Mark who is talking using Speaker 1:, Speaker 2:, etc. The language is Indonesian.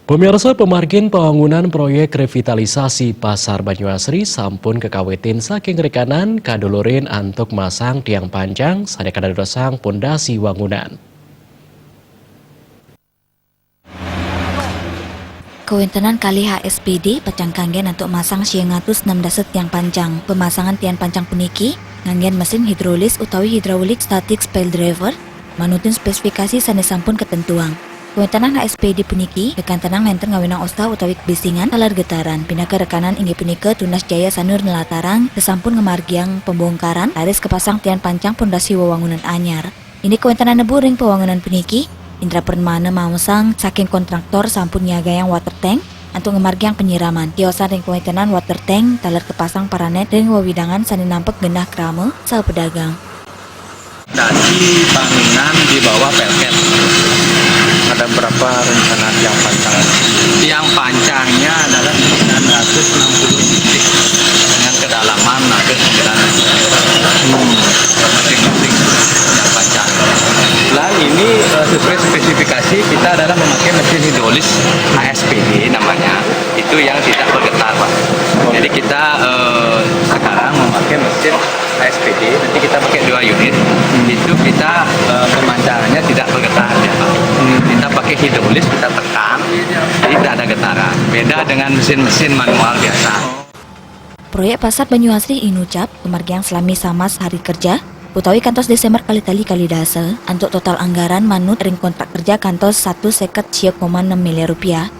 Speaker 1: Pemirsa, pemargin pembangunan proyek revitalisasi Pasar Banyuasri sampun kekawetin saking rekanan kadulurin antuk masang tiang panjang sadaya kadadosang pondasi wangunan.
Speaker 2: Kewentenan kali HSPD pecang kanggen untuk masang 116 tiang panjang. Pemasangan tiang panjang puniki nganggen mesin hidrolis utawi hydraulic static pile driver manutun spesifikasi sanes sampun ketentuan. Kewentenan HSPD puniki rekantenang nenten ngawinang osta utawi kebisingan talar getaran. Pinaka rekanan inggih punika Tunas Jaya Sanur Nelatarang sesampun ngemargiang pembongkaran laris kepasang tiang panjang pondasi wewangunan anyar. Ini kewentenan neburing pewangunan puniki Indra Permana mamusang saking kontraktor sampun nyagayang water tank untuk ngemargiang penyiraman. Kiosan ring kewentenan water tank talar kepasang paranet ring wawidangan sani nampak genah krame saha pedagang.
Speaker 3: Dari bangunan di bawah pelket ada berapa rencana tiang panjang? Tiang panjangnya adalah 960 titik dengan kedalaman hampir 9 masing-masing tiang panjang. Dan ini sesuai spesifikasi kita adalah memakai mesin hidrolis HSPD namanya, itu yang tidak bergetar, Pak. Jadi kita sekarang memakai mesin HSPD, nanti kita pakai 2 unit, itu kita pemancangannya tidak bergetar ya, Pak. Kita pakai hidrolis, kita tekan, jadi tidak ada getaran. Beda dengan mesin-mesin manual biasa.
Speaker 2: Proyek Pasar Banyuasri inucap kemargiang selami samas hari kerja utawi kantos Desember kali dasa untuk total anggaran manut ring kontrak kerja kantos 1,6 miliar rupiah.